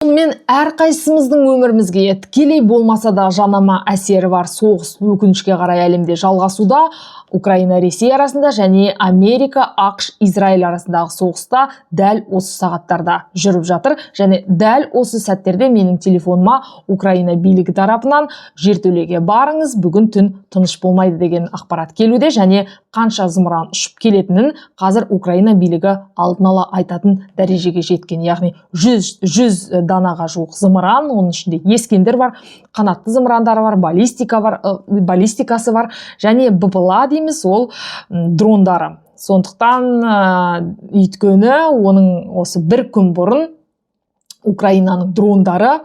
Мен әрқайсымыздың өмірімізге тікелей болмаса да жанама әсері бар соғыс өкінішке қарай әлемде жалғасуда. Украина Ресей арасында және Америка ақш Израиль арасындағы соғыста дәл осы сағаттарда жүріп жатыр, және дәл осы сәттерде менің телефоныма Украина билігі тарапынан жертөлеге барыңыз, бүгін түн тыныш болмайды деген ақпарат келуде, және қанша зымыран ұшып келетінін қазір Украина билігі алдын ала айтатын дәрежеге жеткен. Яғни 100 данаға жуық зымыран, оның ішінде ескендір бар, қанатты зымырандары бар, баллистикасы бар, және БПЛА дейміз, ол дрондары. Сондықтан өйткені оның осы бір күн бұрын Украинаның дрондары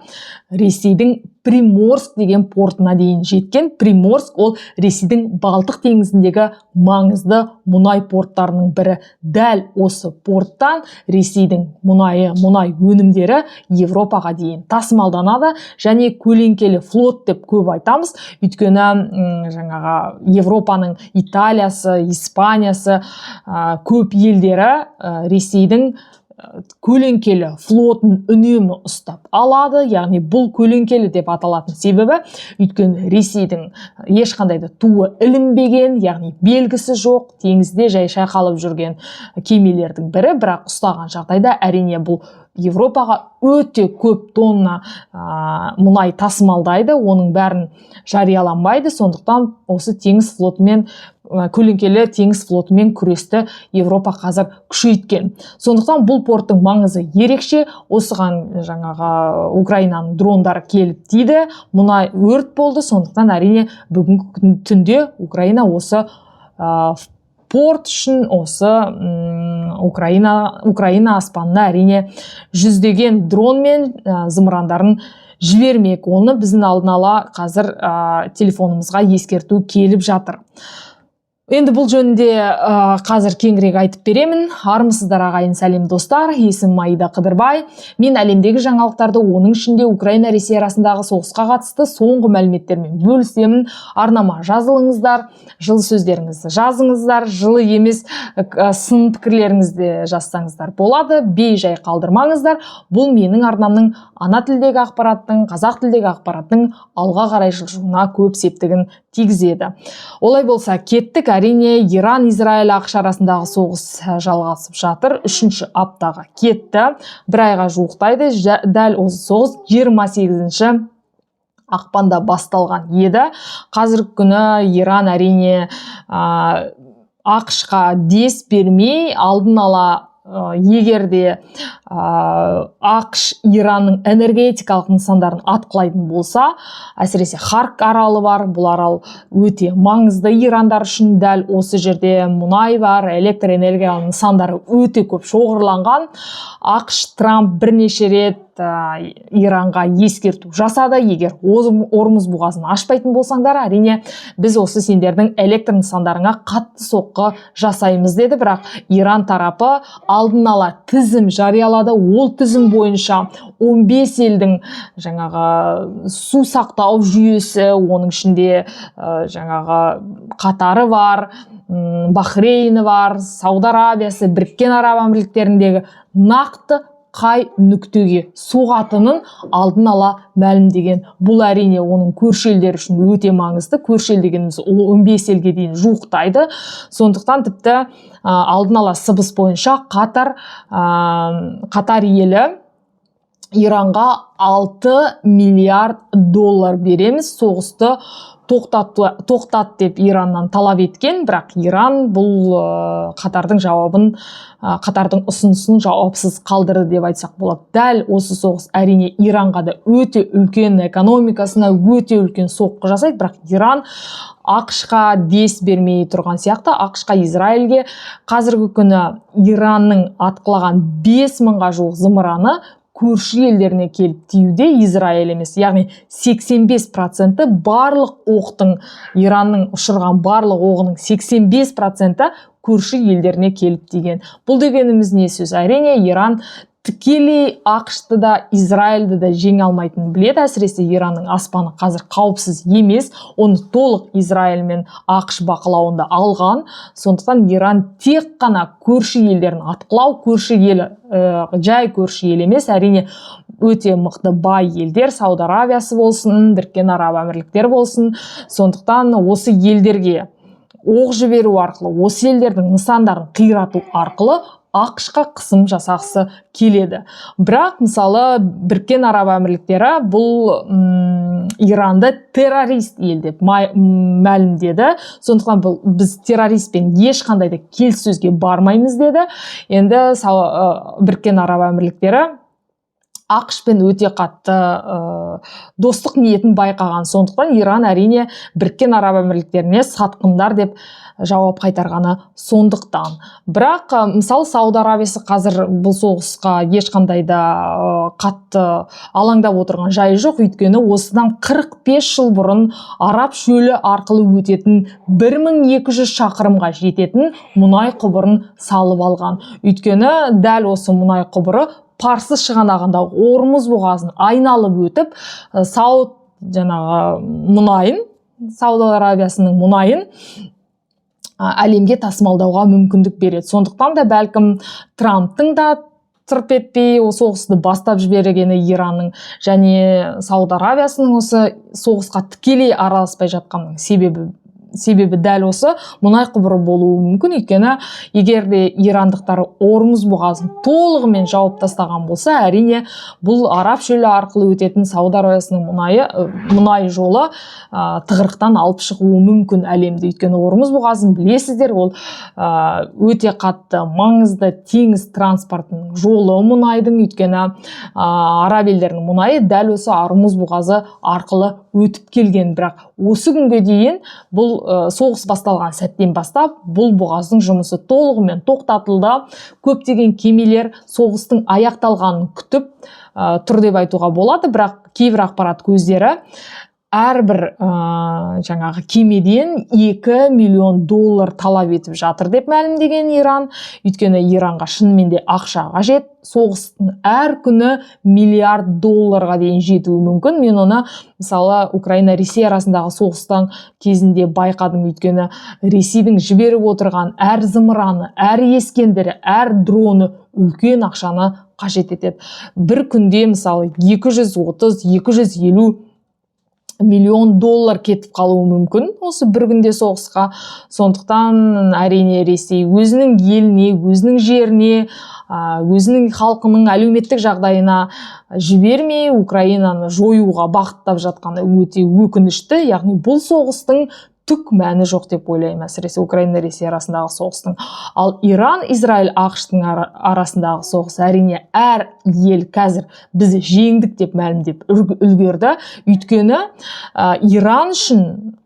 Ресейдің Приморск деген портына дейін жеткен. Приморск ол Ресейдің Балтық теңізіндегі маңызды мұнай порттарының бірі. Дәл осы порттан Ресейдің мұнай өнімдері Европаға дейін тасымалданады, және көлеңкелі флот деп көп айтамыз. Өйткені Европаның Италиясы, Испаниясы, көп елдері Ресейдің көлеңкелі флотын үнемі ұстап алады. Яғни бұл көлеңкелі деп аталатын себебі, өйткені Ресейдің ешқандай да туы ілінбеген, яғни белгісі жоқ, теңізде жай шайқалып жүрген кемелердің бірі. Бірақ ұстаған жағдайда әрине бұл Европаға өте көп тонна мұнай тасымалдайды, оның бәрін жарияланбайды. Сондықтан осы теңіз флотымен, көлеңкелі теңіз флотымен күресті Европа қазір күшейткен. Сондықтан бұл порттың маңызы ерекше. Осыған Украинаның дрондары келіп тиді, мұнай өрт болды. Сондықтан әрине бүгінгі түнде Украина осы порт үшін, осы Украина аспанына әрине жүздеген дрон мен зымырандарын жібермек. Оны біздің алдын ала қазір телефонымызға ескерту келіп жатыр. Енді бұл жөнінде қазір кеңірек айтып беремін. Армысыздар ағайын, сәлем достар. Есімім Аида Қыдырбай. Мен әлемдегі жаңалықтарды, оның ішінде Украина Ресей арасындағы соғысқа қатысты соңғы мәліметтермен бөлісемін. Арнама жазылыңыздар, жылы сөздеріңізді жазыңыздар, жылы емес сын пікірлеріңізді жазсаңыздар болады. Бей-жай қалдырмаңыздар. Бұл менің арнамның ана тілдегі ақпараттың, қазақ тілдегі ақпараттың алға қарай жылжуына көп септігін тигізеді. Олай болса, кеттік. Әрине, Иран-Израиль ақш арасындағы соғыс жалғасып жатыр. 3-ші аптаға кетті. Бір айға жуықтайды. Дәл осы соғыс 28-ші ақпанда басталған еді. Қазіргі күні Иран әрине ақшқа дес бермей, алдын ала егерде ақш Иранның энергетикалық нысандарын атқылайтын болса, әсіресе Харк аралы бар, бұл арал өте маңызды ирандар үшін. Дәл осы жерде мұнай бар, электр энергиялық нысандары өте көп шоғырланған. ақш Трамп бірнеше рет Иранға ескерту жасады. Егер Ормұз бұғазын ашпайтын болсаңдар, әрине біз осы сендердің электр нысандарыңа қатты соққы жасаймыз деді. Бірақ Иран тарапы алдын ала тізім жариялады. Ол тізім бойынша 15 елдің су сақтау жүйесі, оның ішінде Қатары бар, Бахрейні бар, Сауд Арабиясы, Біріккен Араб Әмірліктеріндегі нақты қай нүктеге соғатынын алдын ала мәлімдеген. Бұл әрине оның көрші елдер үшін өте маңызды. Көрші ел дегеніміз 15 елге дейін жуықтайды. Сондықтан тіпті алдын ала сыбыс бойынша Қатар елі Иранға 6 миллиард доллар береміз, соғысты тоқтат деп Ираннан талап еткен. Бірақ Иран бұл Қатардың ұсынысын жауапсыз қалдырды деп айтсақ болады. Дәл осы соғыс әрине Иранға да өте үлкен, экономикасына өте үлкен соққы жасайды. Бірақ Иран ақшқа дес бермей тұрған сияқты. ақшқа Израильге қазіргі күні Иранның атқылаған 5000-ға жуық зымыраны көрші елдеріне келіп тиюде, Израиль емес. Яғни 85% барлық оқтың, Иранның ұшырған барлық оғының 85% көрші елдеріне келіп тиген. Бұл дегеніміз не сөз? Әрине, Иран тікелей ақшты да Израильді де жеңе алмайтынын біледі. Әсіресе Иранның аспаны қазір қауіпсіз емес, оны толық Израиль мен ақш бақылауында алған. Сондықтан Иран тек қана көрші елдерін атқылау, көрші ел жай көрші ел емес, әрине өте мықты бай елдер, Сауд Аравиясы болсын, Біріккен Араб Әмірліктері болсын. Сондықтан осы елдерге оқ жіберу арқылы, осы елдердің нысандарын қирату арқылы ақшқа қысым жасағысы келеді. Бірақ мысалы Біріккен Араб Әмірліктері бұл Иранды террорист ел деп мәлімдеді. Сондықтан біз террористпен ешқандай да келіссөзге бармаймыз деді. Енді Біріккен Араб Әмірліктері ақшпен өте қатты достық ниетін байқаған. Сондықтан Иран әрине Біріккен Араб Әмірліктеріне сатқындар деп жауап қайтарғаны сондықтан. Бірақ мысалы Сауд Аравиясы қазір бұл соғысқа ешқандай да қатты алаңдап отырған жайы жоқ. Өйткені осыдан 45 жыл бұрын Араб шөлі арқылы өтетін 1200 шақырымға жететін мұнай құбырын салып алған. Өйткені дәл осы мұнай құбыры Парсы шығанағында Ормұз бұғазын айналып өтіп, Сауд мұнайын, Сауд Аравиясының мұнайын әлемге тасымалдауға мүмкіндік береді. Сондықтан да бәлкім Трамптың да тырп етпей соғысты бастап жібергені Иранның және Сауд Аравиясының осы соғысқа тікелей араласпай жатқанның себебі дәл осы мұнай құбыры болуы мүмкін. Өйткені егер де ирандықтар Ормұз бұғазын толығымен жауып тастаған болса, әрине бұл Араб шөлі арқылы өтетін Сауд Аравиясының мұнай жолы тығырықтан алып шығуы мүмкін әлемді. Өйткені Ормұз бұғазын білесіздер, ол өте қатты маңызды теңіз транспортының жолы мұнайдың. Өйткені Араб елдерінің мұнайы дәл осы Ормұз бұғазы арқылы өтіп келген. Бірақ осы күнге дейін бұл соғыс басталған сәттен бастап бұл бұғаздың жұмысы толығымен тоқтатылды. Көптеген кемелер соғыстың аяқталғанын күтіп тұр деп айтуға болады. Бірақ кейбір ақпарат көздері әрбір кемеден $2 миллион талап етіп жатыр деп мәлімдеген Иран. Өйткені Иранға шынымен де ақша қажет. Соғыстың әр күні $миллиард дейін жетуі мүмкін. Мен оны мысалы Украина Ресей арасындағы соғыстан кезінде байқадым. Өйткені Ресейдің жіберіп отырған әр зымыраны, әр ескендері, әр дроны үлкен ақшаны қажет етеді. Bir күнде мысалы 230-250 миллион кетіп қалуы мүмкін осы бір күнде соғысқа. Сондықтан әрине Ресей өзінің еліне, өзінің жеріне, өзінің халқының әлеуметтік жағдайына жібермей Украинаны жоюға бағыттап жатқаны өте өкінішті. Яғни бұл соғыстың түк мәні жоқ деп ойлаймын, әсіресе Украина Ресей арасындағы соғыстың. Ал Иран, Израиль, ақштың арасындағы соғыс әрине әр ел қазір біз жеңдік деп мәлімдеп үлгерді. Өйткені Иран үшін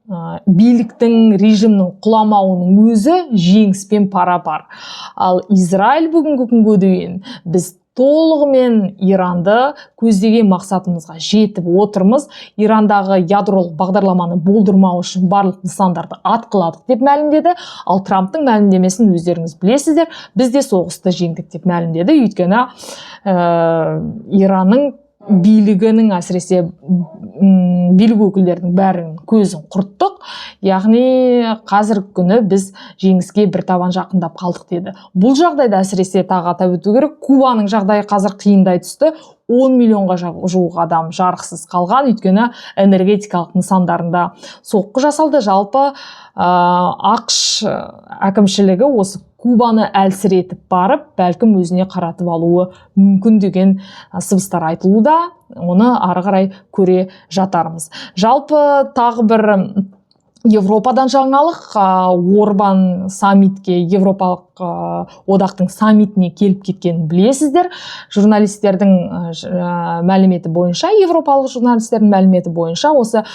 биліктің, режимнің құламауының өзі жеңіспен пара-пар. Ал Израиль бүгінгі күнге дейін біз толығымен Иранды көздеген мақсатымызға жетіп отырмыз. Ирандағы ядролық бағдарламаны болдырмау үшін барлық нысандарды атқыладық деп мәлімдеді. Ал Трамптың мәлімдемесін өздеріңіз білесіздер, біз де соғысты жеңдік деп мәлімдеді. Өйткені Иранның билігінің, әсіресе билік өкілдерінің бәрін көзін құрттық. Яғни қазіргі күні біз жеңіске бір табан жақындап қалдық деді. Бұл жағдайда әсіресе тағы атап өту керек, Кубаның жағдайы қазір қиындай түсті. 10 миллионға жуық адам жарықсыз қалған. Өйткені энергетикалық нысандарында соққы жасалды. Жалпы ақш әкімшілігі осы Кубаны әлсіретіп барып, бәлкім өзіне қаратып алуы мүмкін деген сыбыстар айтылуда. Оны ары қарай көре жатармыз. Жалпы тағы бір Европадан жаңалық, Орбан саммитке, Европалық одақтың саммитіне келіп кеткенін білесіздер. Журналистердің мәліметі бойынша, Европалық журналистердің мәліметі бойынша, осы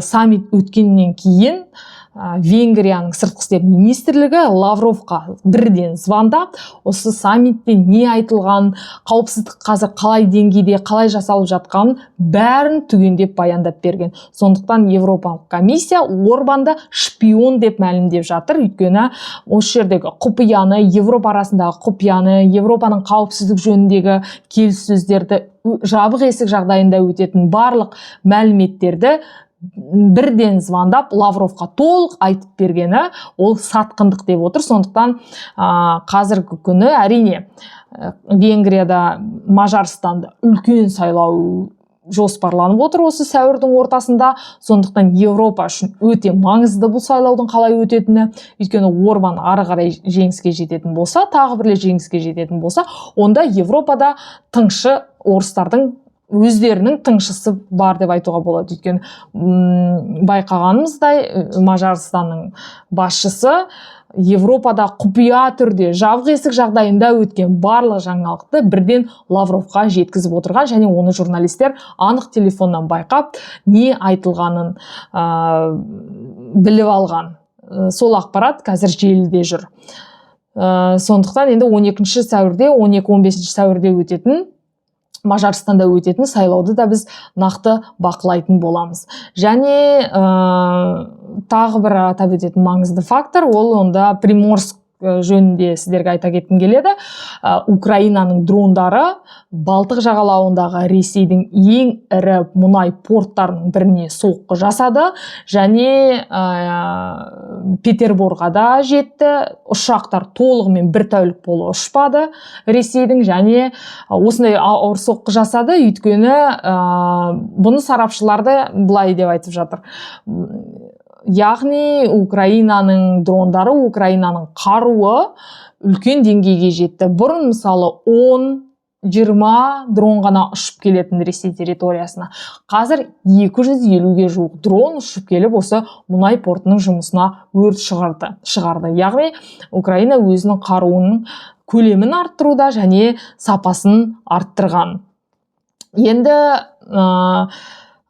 саммит өткеннен кейін Венгрияның сыртқы істер министрлігі Лавровқа бірден звондап, осы саммитте не айтылған, қауіпсіздік қазір қалай деңгейде, қалай жасалып жатқанын бәрін түгендеп баяндап берген. Сондықтан Еуропалық комиссия Орбанды шпион деп мәлімдеп жатыр. Өйткені осы жердегі құпияны, Еуропа арасындағы құпияны, Еуропаның қауіпсіздік жөніндегі келіссөздерді, жабық есік жағдайында өтетін барлық мәліметтерді бірден звондап Лавровқа толық айтып бергені ол сатқындық деп отыр. Сондықтан қазіргі күні әрине Венгрияда, Мажарстанда үлкен сайлау жоспарланып отыр осы сәуірдің ортасында. Сондықтан Еуропа үшін өте маңызды бұл сайлаудың қалай өтетіні. Өйткені Орбан ары қарай жеңіске жететін болса, тағы бір жеңіске жететін болса, онда Еуропада тыңшы орыстардың өздерінің тыңшысы бар деп айтуға болады. Өйткені байқағанымыздай Мажарстанның басшысы Еуропада құпия түрде жабық есік жағдайында өткен барлық жаңалықты бірден Лавровқа жеткізіп отырған, және оны журналистер анық телефоннан байқап, не айтылғанын біліп алған. Сол ақпарат қазір желіде жүр. Сондықтан енді 12 сәуірде, 12-15 сәуірде өтетін, Мажарстанда өтетін сайлауды да біз нақты бақылайтын боламыз. Және тағы бір атап өтетін маңызды фактор, ол онда Приморск жөнінде сіздерге айта кеткім келеді. Украинаның дрондары Балтық жағалауындағы Ресейдің ең ірі мұнай порттарының біріне соққы жасады, және Петерборға да жетті. Ұшақтар толығымен бір тәулік бойы ұшпады Ресейдің, және осындай ауыр соққы жасады. Өйткені бұны сарапшыларды былай деп айтып жатыр. Яғни Украинаның дрондары, Украинаның қаруы үлкен деңгейге жетті. Бұрын мысалы 10-20 дрон ғана ұшып келетін Ресей территориясына. Қазір 250-ге жуық дрон ұшып келіп осы мұнай портының жұмысына өрт шығарды. Яғни Украина өзінің қаруының көлемін арттыруда және сапасын арттырған. Енді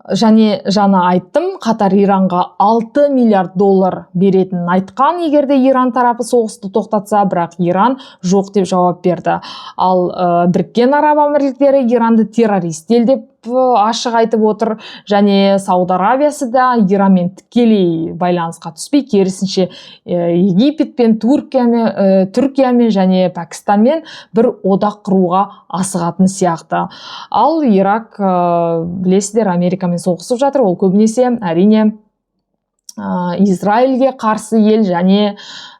және жаңа айттым, Қатар Иранға 6 миллиард доллар беретінін айтқан, егерде Иран тарапы соғысты тоқтатса, бірақ Иран жоқ деп жауап берді. Ал Біріккен Араб Әмірліктері Иранды террорист ел деп ашық айтып отыр, және Сауд Арабиясы да Иранмен тікелей байланысқа түспей, керісінше Египетпен, Түркиямен және Пәкістанмен бір одақ құруға асығатын сияқты. Ал Ирак, білесіздер, Америкамен соғысып жатыр. Ол көбінесе әрине Израильге қарсы ел және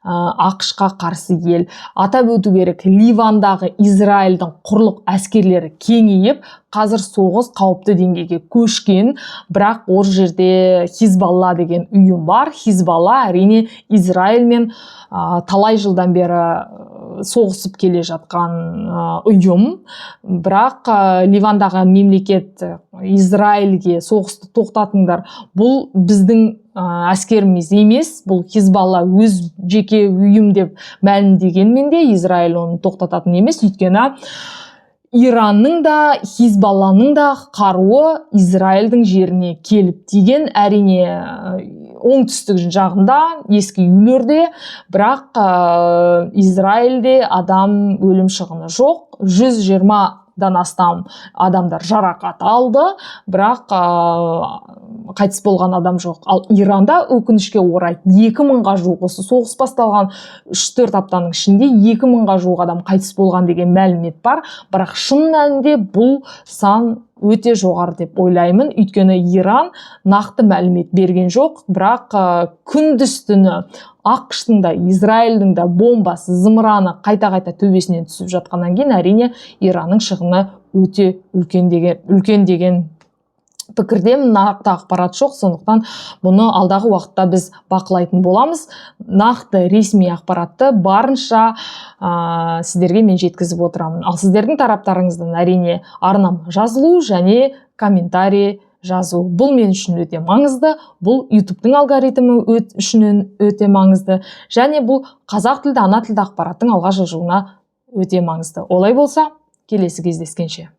ақш-қа қарсы ел. Атап өту керек, Ливандағы Израильдің құрлық әскерлері кеңейіп, қазір соғыс қауіпті деңгейге көшкен, бірақ ол жерде Хизбалла деген ұйым бар. Хизбалла әрине Израильмен талай жылдан бері соғысып келе жатқан ұйым, бірақ Ливандағы мемлекет Израильге соғысты тоқтатыңдар, бұл біздің әскеріміз емес, бұл Хизбалла өз жеке ұйым деп мәлімдегенмен де Израиль оны тоқтататын емес. Өйткені Иранның да, Хизбалланың да қаруы Израильдің жеріне келіп тиген, әрине оңтүстік жағында, ескі үйлерде, бірақ Израильде адам өлім шығыны жоқ. 120-дан астам адамдар жарақат алды, бірақ қайтыс болған адам жоқ. Ал Иранда өкінішке орай 2000-ға жуық, осы соғыс басталған 3-4 аптаның ішінде 2000-ға жуық адам қайтыс болған деген мәлімет бар. Бірақ шын мәнінде бұл сан өте жоғары деп ойлаймын. Өйткені Иран нақты мәлімет берген жоқ, бірақ күндіз-түні ақш-тың да, Израильдің да бомбасы, зымыраны қайта-қайта төбесінен түсіп жатқаннан кейін, әрине Иранның шығыны өте үлкен деген пікірде нақты ақпарат жоқ. Сондықтан бұны алдағы уақытта біз бақылайтын боламыз. Нақты ресми ақпаратты барынша сіздерге мен жеткізіп отырамын. Ал сіздердің тараптарыңыздан әрине арнам жазылу және комментарий жазу. Бұл мен үшін өте маңызды. Бұл YouTube-тың алгоритмі үшін өте маңызды. Және бұл қазақ тілді, ана тілді ақпараттың алға жылжуына өте маңызды. Олай болса, келесі кездескенше.